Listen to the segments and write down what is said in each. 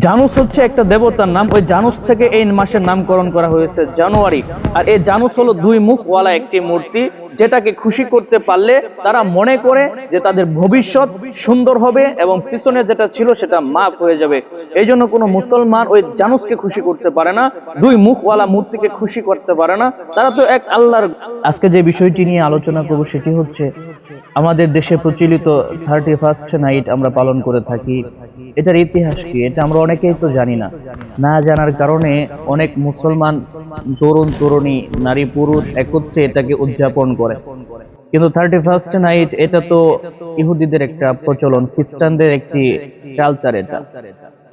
জানুস হচ্ছে একটা দেবতার নাম। ওই জানুস থেকে এই মাসের নামকরণ করা হয়েছে জানুয়ারি। আর এই জানুস হলো দুই মুখওয়ালা একটি মূর্তি, যেটাকে খুশি করতে পারলে তারা মনে করে যে তাদের ভবিষ্যৎ সুন্দর হবে এবং পিছনে যেটা ছিল সেটা মাফ হয়ে যাবে। এই জন্য কোনো মুসলমান ওই জানুসকে খুশি করতে পারে না, দুই মুখওয়ালা মূর্তিকে খুশি করতে পারে না। তারা তো এক আল্লাহর। আজকে যে বিষয়টি নিয়ে আলোচনা করব সেটি হচ্ছে আমাদের দেশে প্রচলিত 31st নাইট আমরা পালন করে থাকি। এটার ইতিহাস কি এটা আমরা অনেকেই তো জানি না। না জানার কারণে অনেক মুসলমান তরুণ তরুণী নারী পুরুষ একত্রে এটাকে উদযাপন করে। কিন্তু 31st নাইট এটা তো ইহুদিদের একটা প্রচলন, খ্রিস্টানদের একটি কালচার এটা।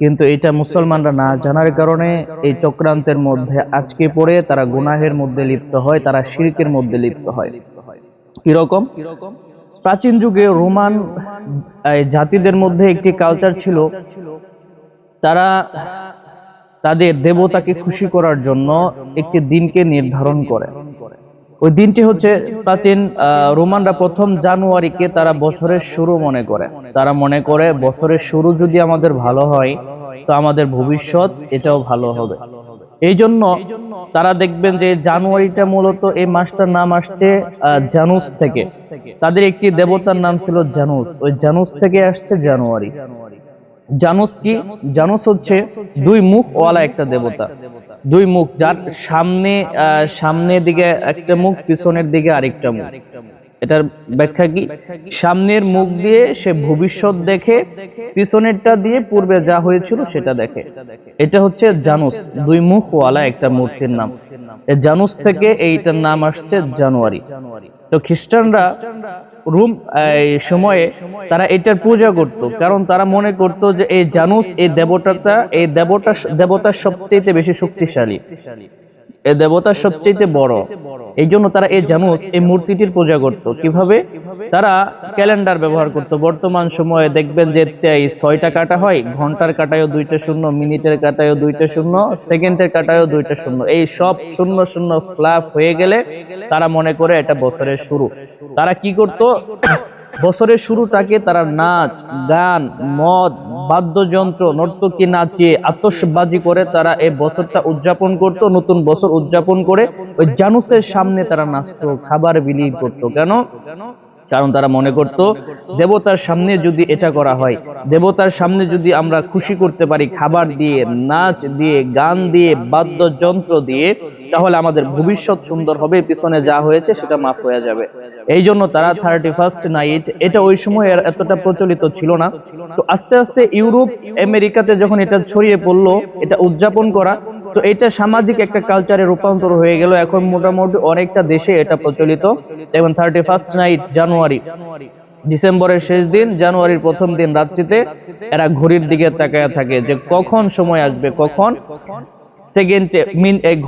কিন্তু এটা মুসলমানরা না জানার কারণে এই চক্রান্তের মধ্যে আটকে পড়ে তারা গুনাহের মধ্যে লিপ্ত হয়, তারা শিরকের মধ্যে লিপ্ত হয়। কিরকম? প্রাচীন যুগে রোমান জাতিদের মধ্যে একটি কালচার ছিল, তারা তাদের দেবতাকে খুশি করার জন্য একটি দিনকে নির্ধারণ করে। ওই দিনটি হচ্ছে প্রাচীন রোমানরা প্রথম জানুয়ারিকে তারা বছরের শুরু মনে করে। তারা মনে করে বছরের শুরু যদি আমাদের ভালো হয় তো আমাদের ভবিষ্যৎ এটাও ভালো হবে। এই জন্য তারা দেখবেন যে জানুয়ারিটা মূলত এই মাসটার নাম আসছে জানুস থেকে। তাদের একটি দেবতার নাম ছিল জানুস, ওই জানুস থেকে আসছে জানুয়ারি। জানুস কি? জানুস হচ্ছে দুই মুখ ওয়ালা একটা দেবতা। দুই মুখ, যার সামনের দিকে একটা মুখ, পিছনের দিকে আরেকটা মুখ। এটার ব্যাখ্যা কি? সামনের মুখ দিয়ে সে ভবিষ্যৎ দেখে, পিছনেরটা দিয়ে পূর্বে যা হয়েছিল সেটা দেখে। এটা হচ্ছে জানুস, দুই মুখ ওয়ালা একটা মূর্তির নাম। জানুস থেকে এইটার নাম আসছে জানুয়ারি। তো খ্রিস্টানরা রোম এই সময়ে তারা এটার পূজা করত, কারণ তারা মনে করত যে এই জানুস এই দেবতার সবচেয়ে বেশি শক্তিশালী, এই দেবতা সবচেয়ে বড়। এই জন্য তারা এই জানুস এই মূর্তিটির পূজা করত। কিভাবে? তারা ক্যালেন্ডার ব্যবহার করত। বর্তমান সময়ে দেখবেন যে 6টা কাটা হয়, ঘন্টার কাটায়ও 2টা শূন্য, মিনিটের কাটায়ও 2টা শূন্য, সেকেন্ডের কাটায়ও 2টা শূন্য। এই সব শূন্য শূন্য ফ্লাপ হয়ে গেলে তারা মনে করে এটা বছরের শুরু। তারা কি করত? বছরের শুরুটাকে তারা নাচ গান, মদ, বাদ্যযন্ত্র, নর্তকী নাচিয়ে আতশবাজি করে তারা এই বছরটা উদযাপন করত। নতুন বছর উদযাপন করে ওই জানুসের সামনে তারা নাচতো, খাবার বিলি করত। কেন? কারণ তারা মনে করত দেবতার সামনে যদি এটা করা হয়, দেবতার সামনে যদি আমরা খুশি করতে পারি খাবার দিয়ে, নাচ দিয়ে, গান দিয়ে, বাদ্যযন্ত্র দিয়ে, তাহলে আমাদের ভবিষ্যৎ সুন্দর হবে, পিছনে যা হয়েছে সেটা মাফ হয়ে যাবে। এই জন্য তারা 31st নাইট, এটা ওই সময় এতটা প্রচলিত ছিল না। তো আস্তে আস্তে ইউরোপ আমেরিকাতে যখন এটা ছড়িয়ে পড়লো এটা উদযাপন করা, তো এটা সামাজিক একটা কালচারে রূপান্তর হয়ে গেল। এখন মোটামুটি অনেকটা দেশে এটা প্রচলিত। এবং 31st নাইট জানুয়ারি, ডিসেম্বরের শেষ দিন, জানুয়ারির প্রথম দিন রাত্রিতে এরা ঘড়ির দিকে তাকায় থাকে যে কখন সময় আসবে, কখন সেকেন্ডে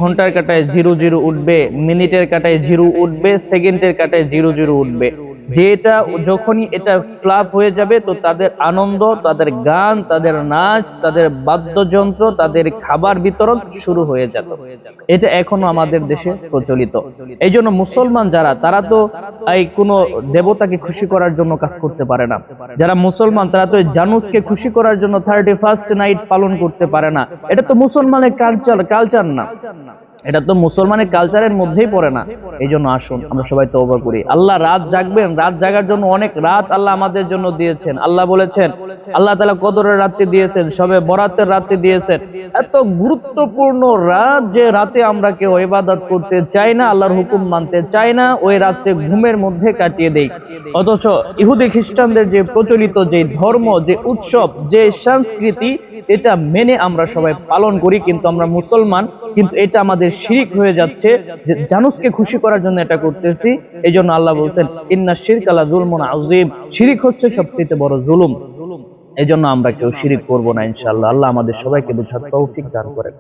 ঘন্টার কাটায় 00 উঠবে, মিনিটের কাটায় 0 উঠবে, সেকেন্ডের কাটায় 00 উঠবে। যেটা যখনই এটা ফ্লাপ হয়ে যাবে তো তাদের আনন্দ, তাদের গান, তাদের নাচ, তাদের বাদ্যযন্ত্র, তাদের খাবার বিতরণ শুরু হয়ে যেত। এটা এখনো আমাদের দেশে প্রচলিত। এই জন্য মুসলমান যারা, তারা তো এই কোনো দেবতাকে খুশি করার জন্য কাজ করতে পারে না। যারা মুসলমান তারা তো জানুসকে খুশি করার জন্য 31st নাইট পালন করতে পারে না। এটা তো মুসলমানের কালচার না, এটা তো মুসলমানের কালচারের মধ্যেই পড়ে না। এই জন্য আসুন আমরা সবাই তওবা করি। আল্লাহ রাত জাগবেন, রাত জাগার জন্য অনেক রাত আল্লাহ আমাদের জন্য দিয়েছেন। আল্লাহ বলেছেন, আল্লাহ তাআলা কদরের রাত্রি দিয়েছেন, শবে বরাতের রাত্রি দিয়েছেন। এত গুরুত্বপূর্ণ রাত, যে রাতে আমরা কেউ ইবাদত করতে চাই না, আল্লাহর হুকুম মানতে চাই না, ওই রাতে ঘুমের মধ্যে কাটিয়ে দেই। অথচ ইহুদি খ্রিস্টানদের যে প্রচলিত যে ধর্ম, যে উৎসব, যে সংস্কৃতি, এটা মেনে আমরা সবাই পালন করি, কিন্তু আমরা মুসলমান, কিন্তু এটা আমাদের শিরক হয়ে যাচ্ছে যে জানুসকে খুশি করার জন্য এটা করতেছি। এই জন্য আল্লাহ বলছেন ইন্না শিরকা লা যুলমুন আযীম, শিরক হচ্ছে সবচেয়ে বড় জুলুম। এই জন্য আমরা কেউ শিরক করব না ইনশাআল্লাহ। আল্লাহ আমাদের সবাইকে বুঝার তৌফিক দান করেন।